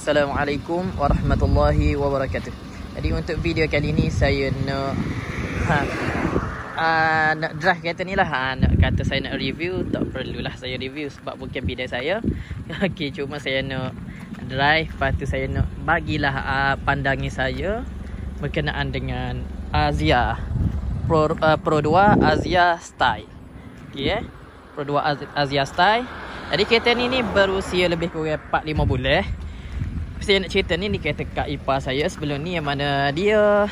Assalamualaikum warahmatullahi wabarakatuh. Jadi untuk video kali ni saya nak nak drive kereta ni lah. Nak kata saya nak review, tak perlulah saya review sebab bukan bidang saya. Okey, cuma saya nak drive, lepas tu saya nak bagilah pandangan saya berkenaan dengan Azia Pro 2 Azia Style. Okey Pro 2 Azia Style. Jadi kereta ni berusia lebih kurang 4-5 bulan. Saya nak cerita ni kereta kak ipar saya sebelum ni, yang mana dia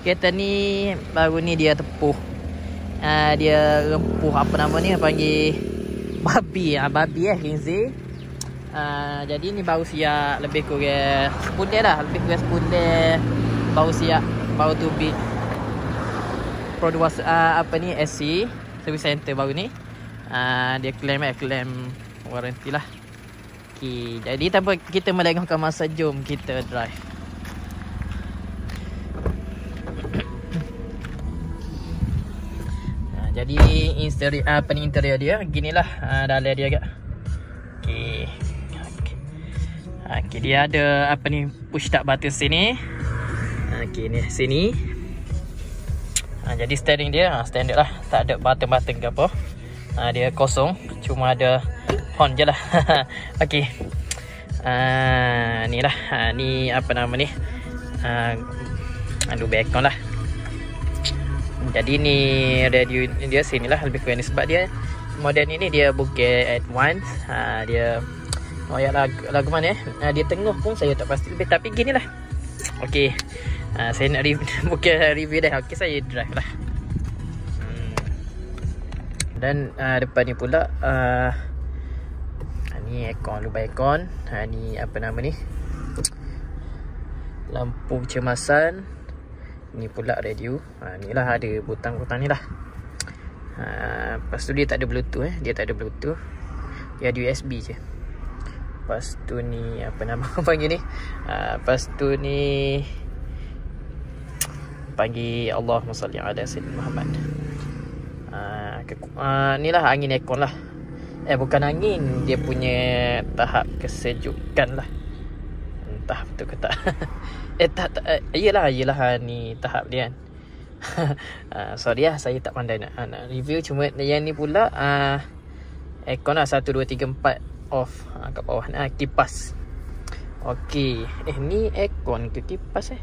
kereta ni baru ni dia tepuh. Dia rempuh apa nama ni, panggil babi Rinzi. Jadi ni baru siap lebih kurang sebulan lah, lebih kurang sebulan baru siap, baru tu bit Pro 2 apa ni SC service center baru ni. Dia claim warranty lah. Okay, jadi tanpa kita melengahkan masa, jom kita drive. Jadi interior dia ginilah, dalam dia agak. Okay. Okay, dia ada apa ni, push start button sini. Okay, ni sini. Jadi steering dia standard lah, tak ada button-button ke apa. Dia kosong, cuma ada horn je lah. Okay, ni lah, ni apa nama ni, aduh background lah. Jadi ni radio dia sini lah lebih kurang ni, sebab dia model ni dia bukan advance. Dia royak lagu mana dia tengah pun saya tak pasti lebih, tapi gini lah. Okay, saya nak review, bukan review dah. Okay, saya drive lah. Dan depan ni pula ni aircon, lubang aircon. Ni apa nama ni, lampu kecemasan. Ni pula radio. Ni lah ada butang-butang ni lah. Lepas tu dia tak ada bluetooth dia tak ada bluetooth, dia ada USB je. Lepas tu ni apa nama panggil ni, lepas tu ni panggil Allahumma salli ala sayyidina Muhammad. Ni lah angin aircon lah. Bukan angin, dia punya tahap kesejukan lah. Entah betul ke tak. Yelah ni tahap dia kan. Sorry lah, saya tak pandai nak review. Cuma yang ni pula aircon lah, 1, 2, 3, 4 off kat bawah. Kipas. Okay, ni aircon ke kipas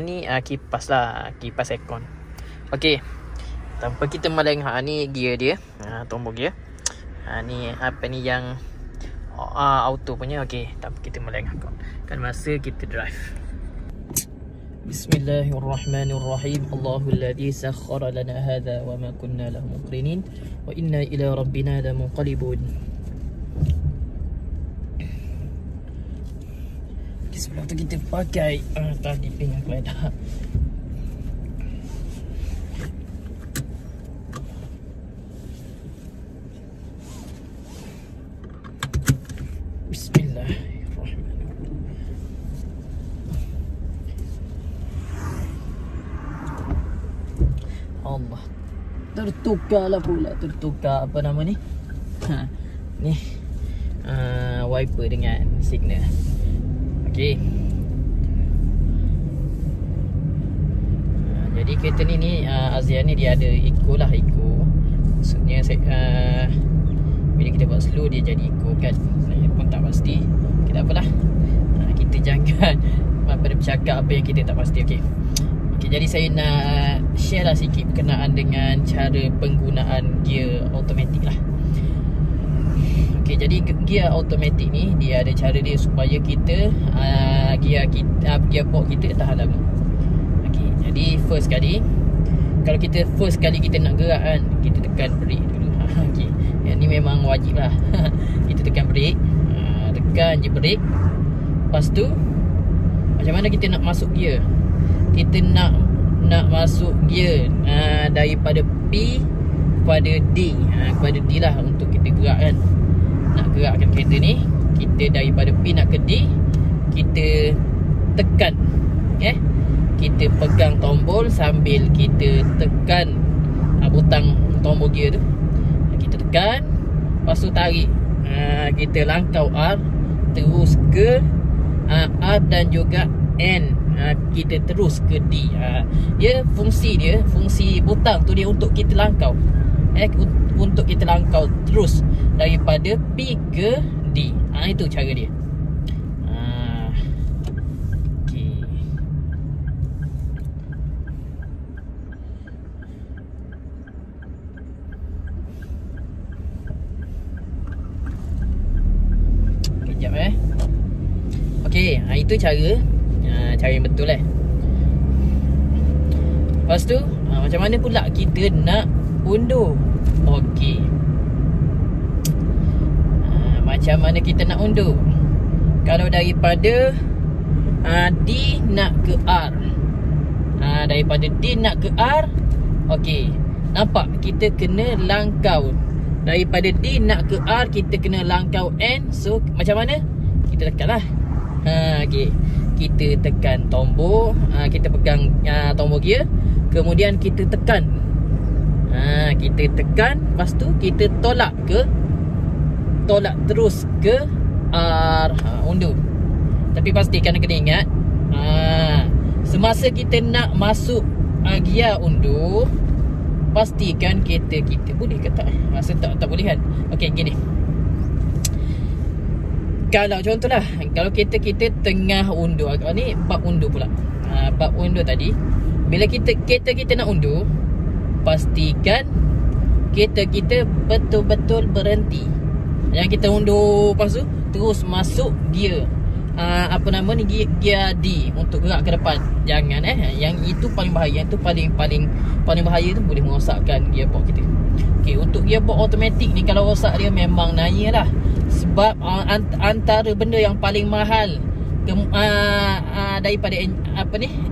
ni kipas lah, kipas aircon. Okay, tanpa kita melengah, ni gear dia, tombol gear. Ni apa ni yang auto punya. Okay, tanpa kita melengahkan masa kita drive. Bismillahirrahmanirrahim. Allahul ladzi sakhkhara lana hadha wa ma kunna lahu muqrinin wa inna ila rabbina lamunqalibun. Sebelum tu kita pakai tadi pinggang keledar. Allah, tertukar apa nama ni, ni wiper dengan signal. Okay, jadi kereta ni Azia ni dia ada eco lah. Eco maksudnya bila kita buat slow dia jadi eco kan. Saya pun tak pasti. Okay, tak apalah, kita jangan bercakap apa yang kita tak pasti. Okay, jadi saya nak share lah sikit berkenaan dengan cara penggunaan gear automatik lah. Okay, jadi gear automatik ni dia ada cara dia supaya kita gear box kita tahan lama. Okay, jadi first kali, kalau kita first kali kita nak gerak kan, kita tekan brake dulu. Okay, yang ni memang wajib lah. Kita tekan brake, tekan je brake. Lepas tu macam mana kita nak masuk gear? Kita nak masuk gear daripada P kepada D. Kepada D lah untuk kita gerak kan. Nak gerakkan kereta ni, kita daripada P nak ke D, kita tekan. Kita pegang tombol sambil kita tekan butang tombol gear tu. Kita tekan, lepas tu tarik. Kita langkau R, terus ke R dan juga N. Kita terus ke D. Dia fungsi butang tu dia untuk kita langkau. Untuk kita langkau terus daripada P ke D. Itu cara dia. Okey. Kejap Okey, itu cara yang betul Lepas tu macam mana pula kita nak undur? Okey. Macam mana kita nak undur? Kalau daripada D nak ke R, daripada D nak ke R, okey, nampak kita kena langkau. Daripada D nak ke R, kita kena langkau N. So macam mana? Kita tekan lah. Okey, kita tekan tombol, kita pegang tombol gear, kemudian kita tekan. Kita tekan, lepas tu kita tolak terus ke R, undur. Tapi pastikan kena ingat, semasa kita nak masuk gear undur, pastikan kita boleh ke tak? Rasa tak boleh kan? Okey, gini. Kalau contohlah, kalau kita tengah undur, ni bab undur pula. Bab undur tadi, bila kita nak undur, pastikan kita betul-betul berhenti. Yang kita undur lepas tu terus masuk gear gear D untuk gerak ke depan. Jangan yang itu paling bahaya. Yang tu paling bahaya tu boleh merosakkan gearbox kita. Okey, untuk gearbox automatik ni kalau rosak dia memang naya lah. Sebab antara benda yang paling mahal daripada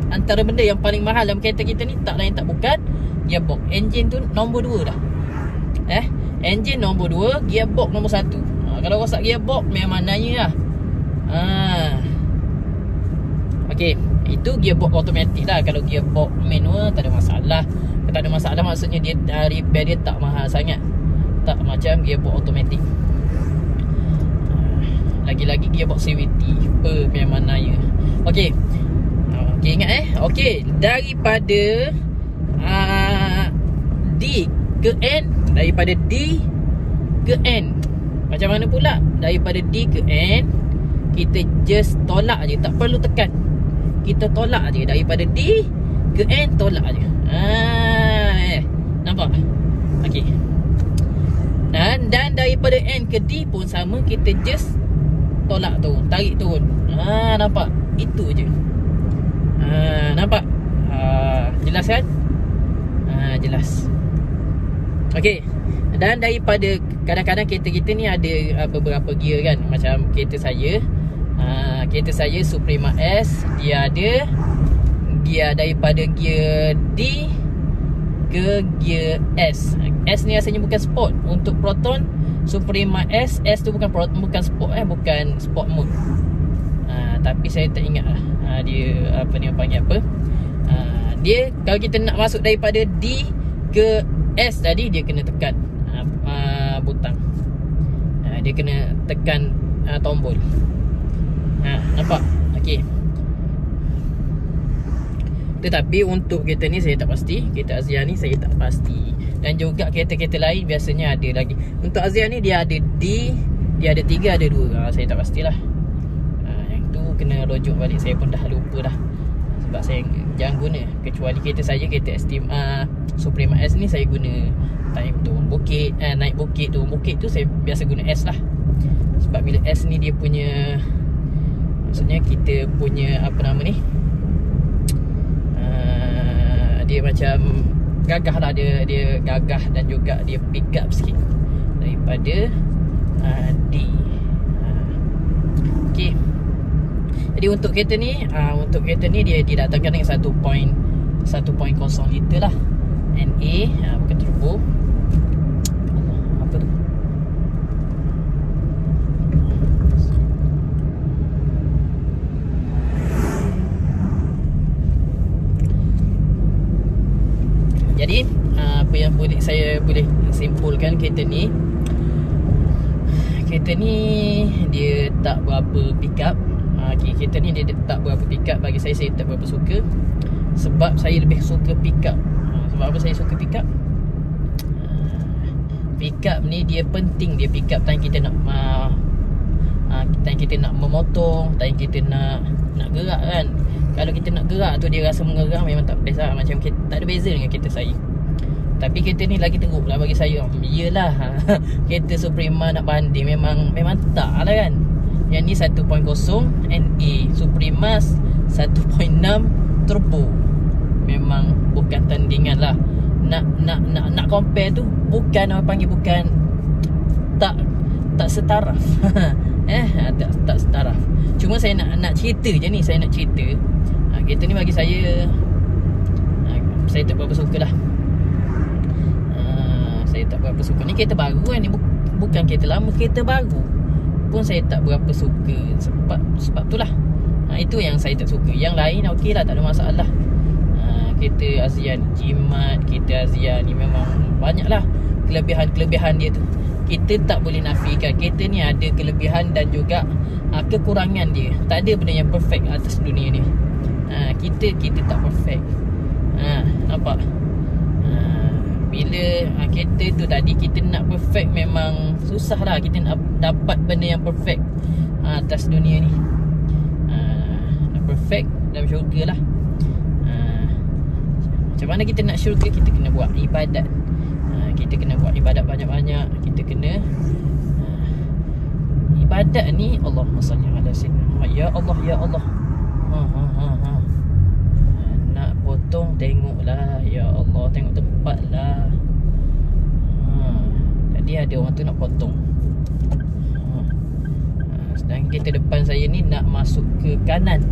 antara benda yang paling mahal dalam kereta kita ni tak lain tak bukan gearbox. Enjin tu nombor 2 dah. Enjin nombor 2, gearbox nombor 1. Kalau rosak gearbox memang naya lah. Okey, itu gearbox automatik lah. Kalau gearbox manual tak ada masalah. Tak ada masalah maksudnya dia repair dia tak mahal sangat. Tak macam gearbox automatik. Lagi-lagi gearbox CVT memang naya. Okey. Okey, ingat Okey, daripada D ke N, daripada D ke N. Macam mana pula? Daripada D ke N, kita just tolak je, tak perlu tekan. Kita tolak je daripada D ke N, tolak je. Nampak? Okey. Dan daripada N ke D pun sama, kita just tolak turun, tarik turun. Nampak? Itu je. Nampak? Jelas kan? Jelas. Okey. Dan daripada kadang-kadang kereta ni ada beberapa gear kan. Macam kereta saya Suprema S, dia ada gear daripada gear D ke gear S. S ni asalnya bukan sport. Untuk Proton Suprema S tu bukan sport bukan sport mode. Tapi saya tak ingat lah dia panggil apa. Dia kalau kita nak masuk daripada D ke S tadi, dia kena tekan butang. Dia kena tekan tombol. Nampak? Okey. Tetapi untuk kereta ni saya tak pasti. Kereta Azia ni saya tak pasti. Dan juga kereta-kereta lain biasanya ada lagi. Untuk Azia ni dia ada D, dia ada 3, ada 2. Saya tak pastilah. Yang tu kena rujuk balik. Saya pun dah lupa dah. Sebab saya jarang guna. Kecuali kereta saya, kereta Suprema S ni saya guna time turun bukit, naik bukit, turun bukit tu saya biasa guna S lah. Sebab bila S ni dia punya, maksudnya kita punya dia macam gagah lah, dia gagah dan juga dia pick up sikit daripada D. Okey. Jadi untuk kereta ni dia didatangkan dengan 1.0 liter lah. NA, bukan turbo. Apa tu? Jadi apa yang saya boleh simpulkan, kereta kereta ni dia tak berapa pick up. Kereta ni dia tak berapa pick up. Bagi saya tak berapa suka. Sebab saya lebih suka pick up. Sebab apa saya suka pick up? Pick up ni dia penting. Dia pick up time kita nak time kita nak memotong, time kita nak gerak kan. Kalau kita nak gerak tu dia rasa mengerang, memang tak best lah. Macam kita, tak ada beza dengan kereta saya. Tapi kereta ni lagi teruk lah bagi saya. Yelah, kereta Suprema nak banding memang tak lah kan. Yang ni 1.0 NA, Suprema 1.6 turbo. Memang bukan tandingan lah. Nak compare tu bukan orang panggil, bukan tak setaraf. Tak setaraf. Cuma saya nak cerita je ni. Saya nak cerita kereta ni bagi saya tak berapa suka lah. Saya tak berapa suka. Ni kereta baru kan. Ni bukan kereta lama, kereta baru pun saya tak berapa suka. Sebab tu lah. Itu yang saya tak suka. Yang lain okey lah, tak ada masalah. Kereta ASEAN jimat, kereta ASEAN ni memang banyak lah kelebihan-kelebihan dia tu. Kita tak boleh nafikan kereta ni ada kelebihan dan juga kekurangan dia. Tak ada benda yang perfect atas dunia ni. Kita tak perfect. Nampak? Bila kereta tu tadi kita nak perfect memang susah lah. Kita nak dapat benda yang perfect atas dunia ni. Nak perfect dalam syurga lah. Macam mana kita nak syurga? Kita kena buat ibadat. Kita kena buat ibadat banyak-banyak. Kita kena ibadat ni Allahumma salli ala sayyidina Muhammad. Ya Allah, ya Allah. Nak potong tengoklah. Ya Allah, tengok tempat lah. Tadi ada orang tu nak potong. Sedangkan kereta depan saya ni nak masuk ke kanan.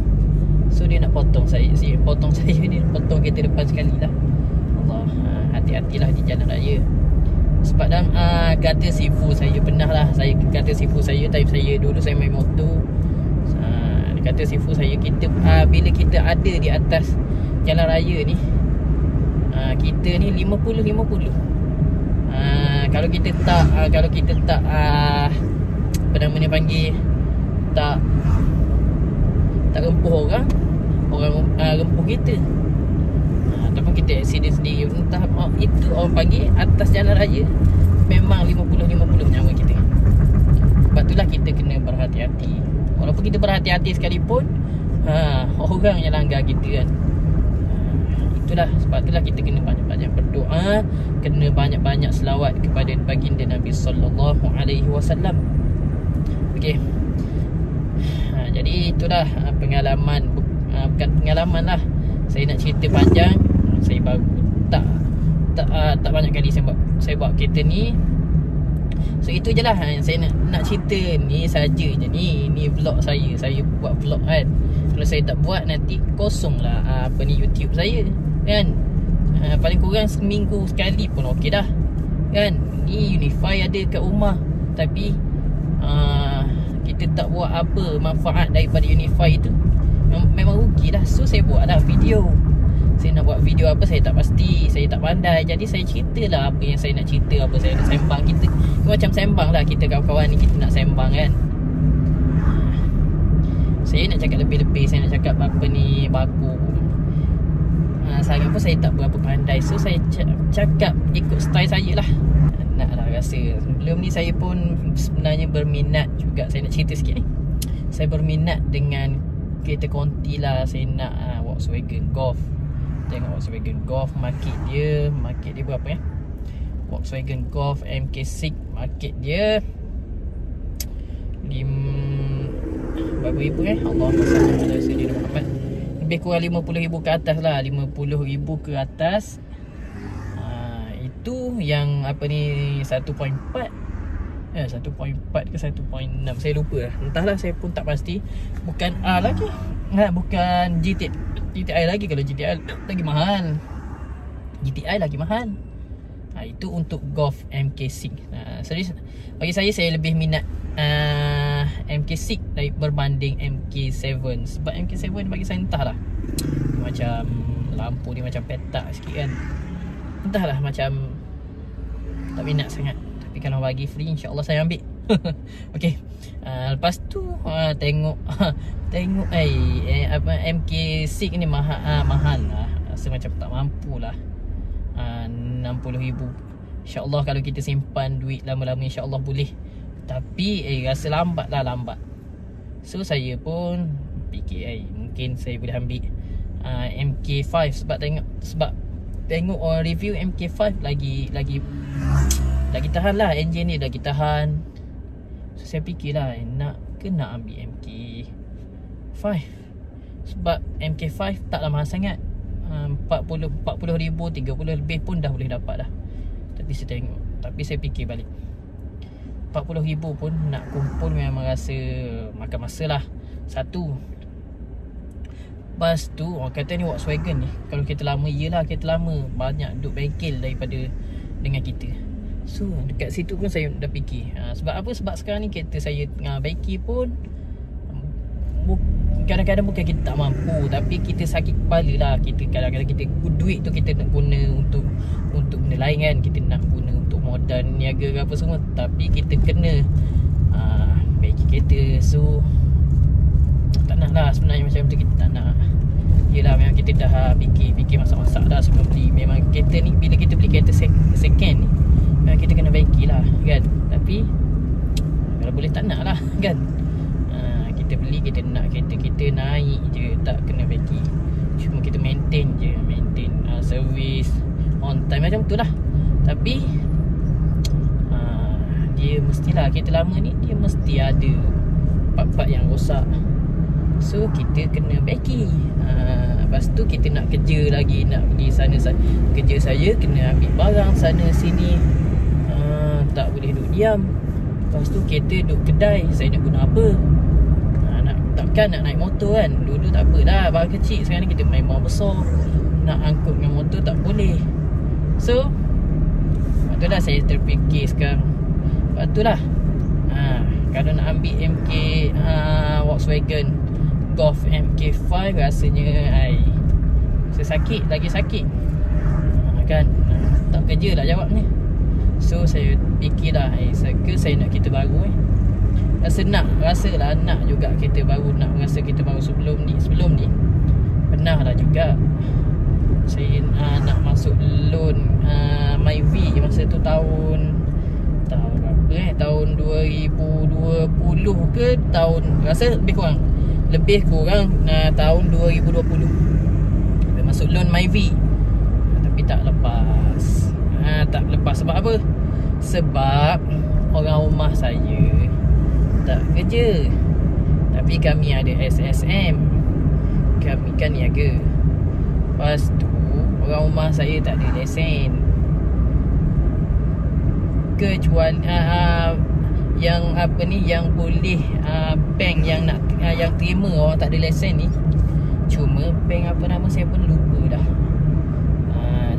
So dia nak potong saya. Dia potong kereta depan sekali lah. Allah, hati-hatilah di jalan raya. Sebab dalam kata sifu saya pernah lah. Saya kata sifu saya time saya dulu saya main motor. Kata sifu saya, kita bila kita ada di atas jalan raya ni, kita ni 50-50. Kalau kita tak apa nama ni panggil, tak rempuh orang rempuh kita. Ataupun kita accident sendiri, entah itu orang panggil atas jalan raya memang 50-50 nyawa kita. Sebab itulah kita kena berhati-hati. Walaupun kita berhati-hati sekalipun, orang yang langgar kita kan. Sebab itulah kita kena banyak-banyak berdoa, kena banyak-banyak selawat kepada baginda Nabi sallallahu alaihi wasallam. Okey. Jadi itulah pengalaman, bukan pengalaman lah. Saya nak cerita panjang. Saya baru tak banyak kali saya bawa kereta ni. So itu je lah yang saya nak cerita ni saja je. Ni vlog saya. Saya buat vlog kan. Kalau saya tak buat nanti kosong lah YouTube saya kan. Paling kurang seminggu sekali pun okey dah kan. Ni Unify ada kat rumah, tapi kita tak buat apa manfaat daripada Unify tu. Memang rugi dah. So saya buat lah video. Saya nak buat video apa saya tak pasti, saya tak pandai. Jadi saya ceritalah apa yang saya nak cerita, apa saya nak sembang. Kita macam sembang lah, kita kawan-kawan ni kita nak sembang kan. Saya nak cakap lebih-lebih, saya nak cakap apa ni baku. Sangat pun saya tak berapa pandai. So saya cakap ikut style saya lah. Nak lah rasa. Sebelum ni saya pun sebenarnya berminat juga. Saya nak cerita sikit ni. Saya berminat dengan kereta konti lah. Saya nak Volkswagen Golf. Tengok Volkswagen Golf, market dia berapa ya? Volkswagen Golf MK6, market dia berapa ribu Allahumma salli ala sayyidina Muhammad. Lebih kurang 50,000 ke atas lah. 50,000 ke atas. Itu yang apa ni 1.4 1.4 ke 1.6, saya lupa lah. Entahlah, saya pun tak pasti. Bukan A lagi, bukan GTI lagi. Kalau GTI lagi mahal, GTI lagi mahal. Itu untuk Golf MK6. Serius, bagi saya lebih minat MK6 berbanding MK7. Sebab MK7 bagi saya entahlah, macam lampu dia macam petak sikit kan. Entahlah, macam tak minat sangat. Tapi kalau bagi free, insyaAllah saya ambil. Okey. Lepas tu tengok apa MK6 ni mahal lah. Rasa macam tak mampu lah. 60,000. InsyaAllah kalau kita simpan duit lama-lama insyaAllah boleh. Tapi rasa lambat. So saya pun fikir mungkin saya boleh ambil MK5 sebab tengok orang review MK5 lagi tahan lah, enjin ni lagi tahan. So saya fikirlah nak ambil MK5 sebab MK5 taklah mahal sangat. 40,000, 30 lebih pun dah boleh dapat dah. Tapi saya fikir balik, 40,000 pun nak kumpul memang rasa makan masa lah. Satu. Lepas tu orang kata ni Volkswagen ni, kalau kita lama, yelah kita lama, banyak duk bengkel daripada dengan kita. So dekat situ pun saya dah fikir, sebab apa? Sebab sekarang ni kereta saya tengah baiki pun kadang-kadang bukan kita tak mampu, tapi kita sakit kepala lah. Kita kadang-kadang kita duit tu kita nak guna untuk benda lain kan. Kita nak guna untuk modal niaga ke apa semua, tapi kita kena baiki kereta. So tak nak lah sebenarnya macam tu, kita tak nak. Yelah memang kita dah fikir masak-masak dah sebelum beli. Memang kereta ni, bila kita beli kereta second ni, memang kita kena baiki lah kan. Tapi kalau boleh tak nak lah kan. Kita beli, kita nak kereta kita naik je, tak kena baiki. Cuma kita maintain je, service on time macam tu lah. Tapi dia mestilah, kereta lama ni dia mesti ada part-part yang rosak. So kita kena baiki. Lepas tu kita nak kerja lagi, nak pergi sana. Kerja saya kena ambil barang sana sini, tak boleh duduk diam. Lepas tu kereta duduk kedai, saya nak guna apa? Takkan nak naik motor kan. Dulu tak apa dah, barang kecil. Sekarang ni kita main barang besar, nak angkut dengan motor tak boleh. So lepas tu dah saya terfikir sekarang, lepas tu lah kalau nak ambil MK Volkswagen Golf MK5 rasanya saya sakit, lagi sakit kan. Tak kerja lah jawabnya. So saya fikir lah, saya nak kereta baru Rasalah nak juga kereta baru, nak rasa kereta baru. Sebelum ni pernah lah juga saya nak masuk loan Myvi masa tu tahun tahun 2020 ke tahun, rasa lebih kurang tahun 2020 masuk loan Myvi. Tapi tak lepas sebab apa? Sebab orang rumah saya tak kerja, tapi kami ada SSM, kami kan niaga. Lepas tu orang rumah saya tak ada lesen, kecuali yang apa ni, yang boleh bank yang nak yang terima orang tak ada lesen ni. Cuma bank apa nama saya pun lupa dah.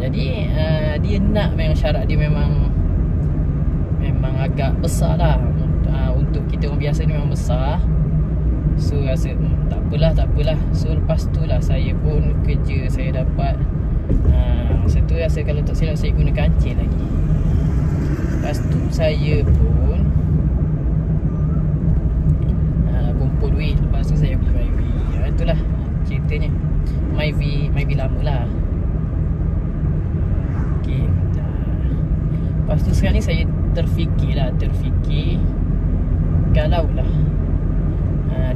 Jadi dia nak, memang syarat dia memang agak besar lah. Untuk kita orang biasa ni memang besar. So rasa tak apalah. So lepas tu lah saya pun kerja, saya dapat masa tu rasa kalau tak silap saya guna kancil lagi. Lepas tu saya pun kumpul duit. Lepas tu saya beli Myvi. Itulah ceritanya. Myvi lama lah. Okay. Lepas tu sekarang ni saya terfikir kalau lah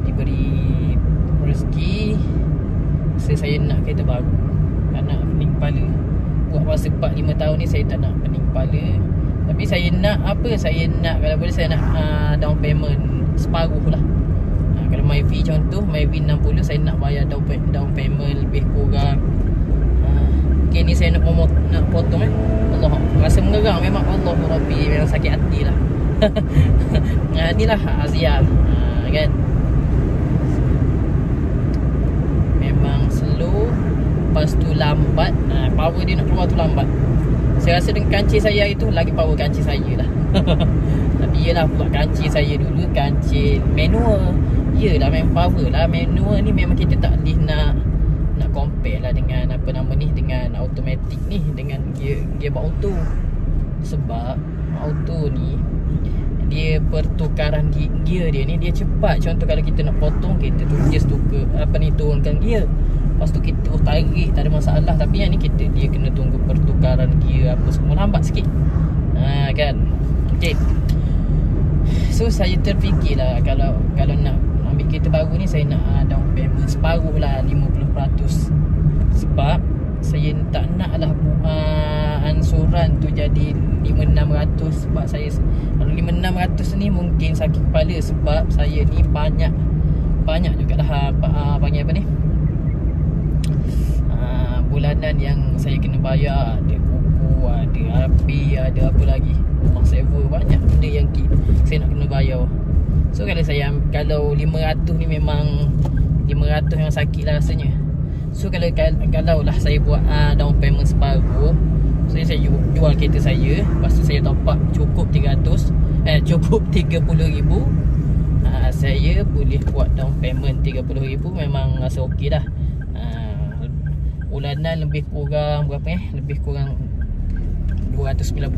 diberi rezeki, saya nak kereta baru, tak nak pening kepala. Buat masa 4-5 tahun ni saya tak nak pening kepala. Tapi saya nak apa? Saya nak, kalau boleh saya nak down payment separuh lah. Kalau Myvi contoh, Myvi 60, saya nak bayar down payment lebih kurang. Okay, ni saya nak potong Allah, rasa mengerang memang. Allah Rabbi, memang sakit hati lah. Inilah Azia kan. Memang slow, lepas tu lambat. Power dia nak keluar tu lambat. Saya rasa dengan kancil saya itu lagi power kancil saya lah. Tapi yelah, buat kancil saya dulu kancil manual. Yelah memang power lah. Manual ni memang kita tak boleh nak compare lah dengan apa nama ni, dengan automatic ni, dengan gearbox auto. Sebab auto ni dia pertukaran gear dia ni dia cepat. Contoh kalau kita nak potong, kita tu just tukar turunkan gear, lepas tu kita tarik, tak ada masalah. Tapi yang ni dia kena tunggu pertukaran gear apa semua, lambat sikit. Kan. Okay. So saya terfikirlah kalau nak ambil kereta baru ni, saya nak down payment separuh lah, 50%. Sebab saya tak nak lah ansuran tu jadi 5,600. Sebab saya, kalau 5,600 ni mungkin sakit kepala. Sebab saya ni banyak jugalah panggil apa ni, bulanan yang saya kena bayar. Ada buku, ada api, ada apa lagi, rumah sewa, banyak benda yang saya nak kena bayar. So kalau 500 ni memang 500 yang sakit lah rasanya. So kalau lah saya buat down payment separuh, so saya jual kereta saya, lepas tu saya top up cukup 30,000, saya boleh buat down payment 30,000. Memang rasa okey dah. Bulanan lebih kurang berapa lebih kurang 290,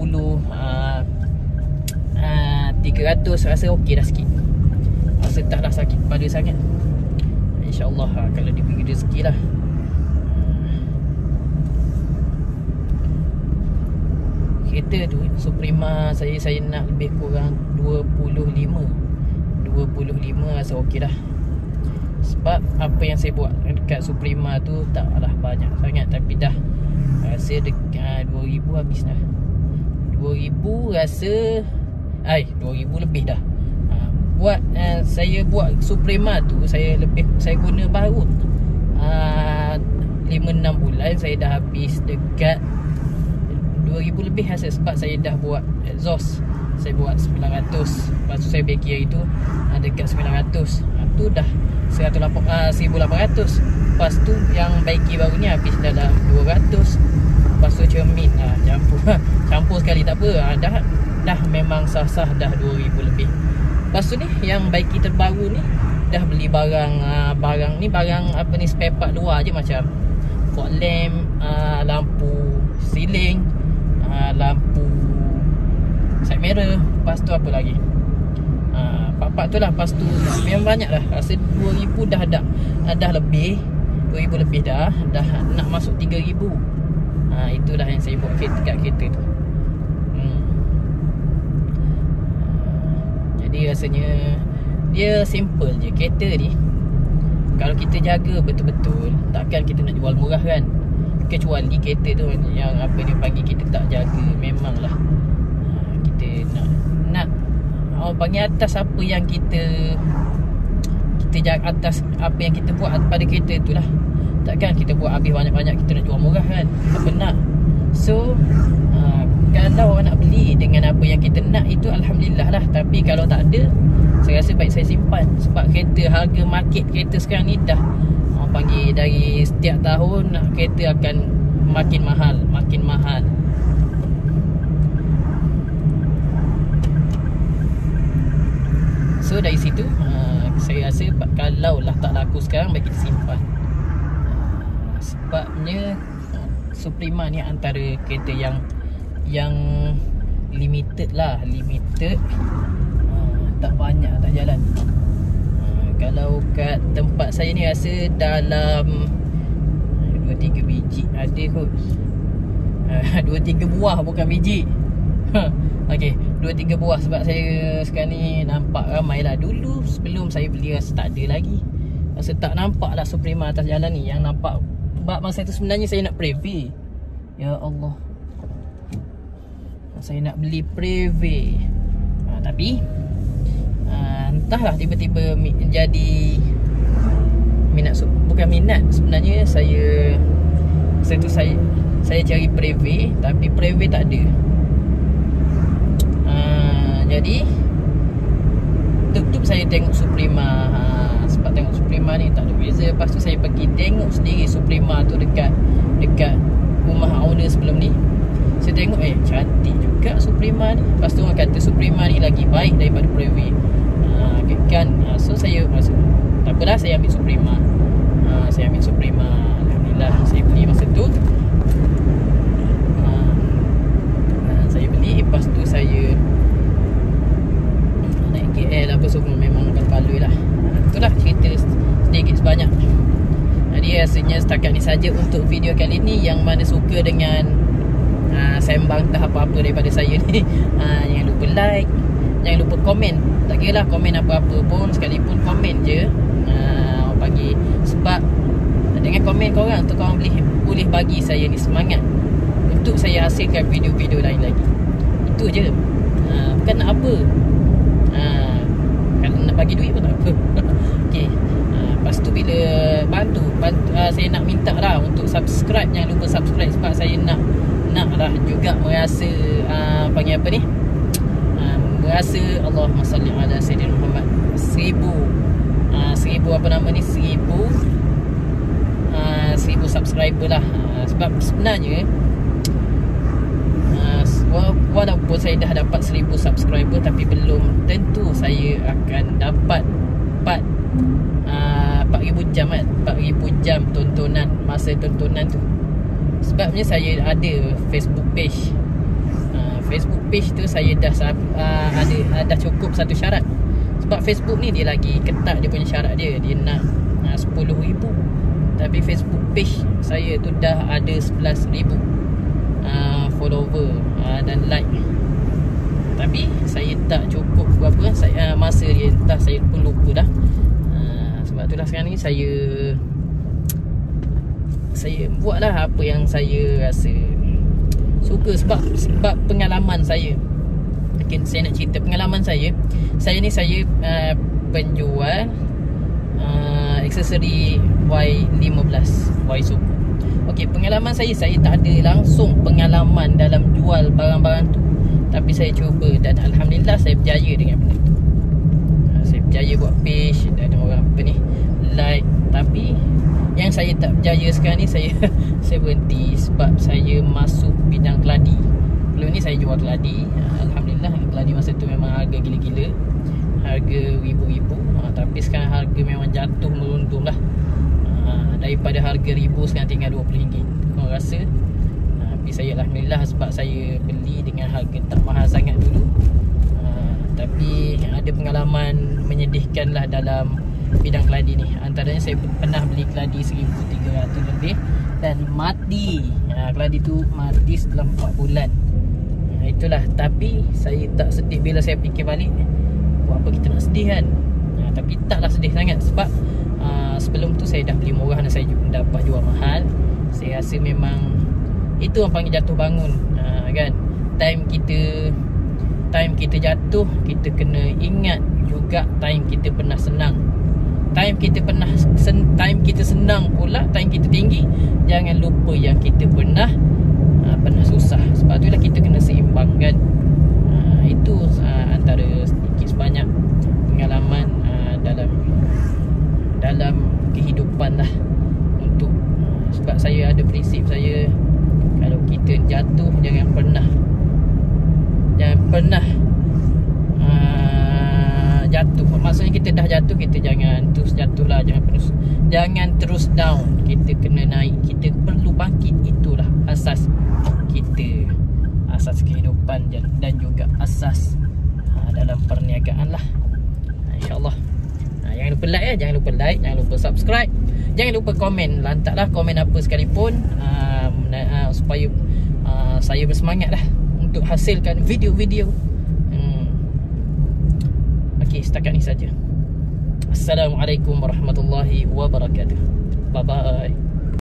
300, rasa okey dah sikit. Rasa taklah sakit kepala sangat. InsyaAllah kalau diberi rezeki lah. Kereta tu Suprema saya nak lebih kurang 25 rasa okey dah. Sebab apa yang saya buat dekat Suprema tu taklah banyak sangat, tapi dah rasa dekat 2,000 habis dah. 2,000 rasa 2,000 lebih dah. Saya buat Suprema tu, saya guna baru 5-6 bulan, saya dah habis dekat 2,000 lebih rasa. Sebab saya dah buat exhaust, saya buat 900, lepas tu saya beki hari tu dekat 900, tu dah 1,800. Lepas tu yang beki baru ni habis dalam 200. Lepas tu cermin campur sekali, tak apa, dah memang sah-sah dah 2,000 lebih. Lepas tu ni yang beki terbaru ni dah beli barang apa ni, spare part luar je, macam fog lamp, lampu ceiling, lampu side mirror, lepas tu apa lagi, part-part tu lah. Lepas tu memang banyak dah, rasa 2,000 dah lebih, 2,000 lebih dah nak masuk 3,000. Itulah yang saya buat kat kereta tu. Jadi rasanya dia simple je kereta ni. Kalau kita jaga betul-betul, takkan kita nak jual murah kan. Kecuali kereta tu yang apa dia panggil, kita tak jaga, memanglah kita nak panggil atas apa yang kita jaga, atas apa yang kita buat pada kereta tu lah. Takkan kita buat habis banyak-banyak, kita nak jual murah kan, tak benar. So kalau nak beli dengan apa yang kita nak, itu Alhamdulillah lah. Tapi kalau tak ada, saya rasa baik saya simpan. Sebab kereta, harga market kereta sekarang ni dah panggil dari setiap tahun kereta akan makin mahal. So dari situ saya rasa kalau lah tak laku sekarang, baik kita simpan. Sebabnya Suprema ni antara kereta yang limited lah, tak banyak, tak jalan. Kalau kat tempat saya ni rasa dalam 2-3 biji ada kot. 2-3 buah bukan biji. Okay, 2-3 buah. Sebab saya sekarang ni nampak ramai lah. Dulu sebelum saya beli rasa tak ada lagi. Rasa tak nampak lah Suprema atas jalan ni. Yang nampak, sebab masa tu sebenarnya saya nak Preve. Ya Allah, saya nak beli Preve. Tapi entahlah tiba-tiba jadi minat. Bukan minat, sebenarnya saya cari Preve, tapi Preve tak ada. Jadi tutup saya tengok Suprema. Sebab tengok Suprema ni tak ada beza. Lepas tu saya pergi tengok sendiri Suprema tu dekat rumah owner sebelum ni. Saya tengok cantik juga Suprema ni. Lepas tu orang kata Suprema ni lagi baik daripada Preve. Kan, so saya rasa tak apalah, saya ambil Suprema. Alhamdulillah saya beli masa tu. Saya beli, lepas tu saya KL apa semua memang berbaloi lah. Itulah cerita sedikit sebanyak. Jadi rasanya setakat ni saja untuk video kali ni. Yang mana suka dengan sembang tak apa-apa daripada saya ni, jangan lupa like, jangan lupa komen. Tak kira lah komen apa-apa pun, sekalipun komen je, orang bagi. Sebab dengan komen korang tu, korang boleh bagi saya ni semangat untuk saya hasilkan video-video lain lagi. Itu je, bukan nak apa. Kalau nak bagi duit pun tak apa. Okay. Lepas tu bila bantu saya nak minta lah untuk subscribe. Jangan lupa subscribe sebab saya nak lah juga merasa panggil apa ni, merasa Allahumma salli ala Sayyidina Muhammad 1000 apa nama ni, 1000 subscriber lah. Sebab sebenarnya walaupun saya dah dapat 1000 subscriber, tapi belum tentu saya akan dapat 4,000 jam kan, 4,000 jam tontonan, masa tontonan tu. Sebabnya saya ada Facebook page. Facebook page tu saya dah dah cukup satu syarat. Sebab Facebook ni dia lagi ketat dia punya syarat dia. Dia nak 10,000. Tapi Facebook page saya tu dah ada 11,000 follower dan like. Tapi saya tak cukup berapa, masa dia entah, saya pun lupa dah. Sebab itulah sekarang ni saya buatlah apa yang saya rasa suka. Sebab pengalaman saya. Mungkin saya nak cerita pengalaman saya. Saya ni penjual aksesori Y15, Y suku. Okey, pengalaman saya tak ada langsung pengalaman dalam jual barang-barang tu. Tapi saya cuba dan alhamdulillah saya berjaya dengan benda tu. Saya berjaya buat page dan orang apa ni like. Tapi yang saya tak berjaya sekarang ni, saya berhenti sebab saya masuk bidang keladi. Sebelum ni saya jual keladi. Alhamdulillah keladi masa tu memang harga gila-gila, harga ribu-ribu. Tapi sekarang harga memang jatuh meruntuh lah. Daripada harga ribu sekarang tinggal RM20. Korang rasa? Tapi saya alhamdulillah sebab saya beli dengan harga tak mahal sangat dulu. Tapi ada pengalaman menyedihkan lah dalam bidang keladi ni. Antaranya saya pernah beli keladi 1,300 lebih dan mati. Keladi tu mati setelah 4 bulan. Itulah. Tapi saya tak sedih bila saya fikir balik. Buat apa kita nak sedih kan? Tapi taklah sedih sangat sebab sebelum tu saya dah beli murah dan saya dapat jual mahal. Saya rasa memang itu orang panggil jatuh bangun, kan? Time kita jatuh, kita kena ingat juga time kita pernah senang. Time kita senang pula, time kita tinggi, jangan lupa yang kita pernah susah. Sebab itulah kita kena seimbangkan. Itu antara sedikit sebanyak pengalaman dalam kehidupan lah. Untuk sebab saya ada prinsip saya, kalau kita jatuh jangan pernah jatuh. Maksudnya kita dah jatuh, kita jangan terus jatuh lah, jangan terus down. Kita kena naik, kita perlu bangkit. Itulah asas kita, asas kehidupan dan juga asas dalam perniagaan lah. InsyaAllah. Jangan lupa like jangan lupa subscribe, jangan lupa komen. Lantaklah komen apa sekalipun, supaya saya bersemangat lah untuk hasilkan video-video. Okey, setakat ni saja. Assalamualaikum warahmatullahi wabarakatuh. Bye bye.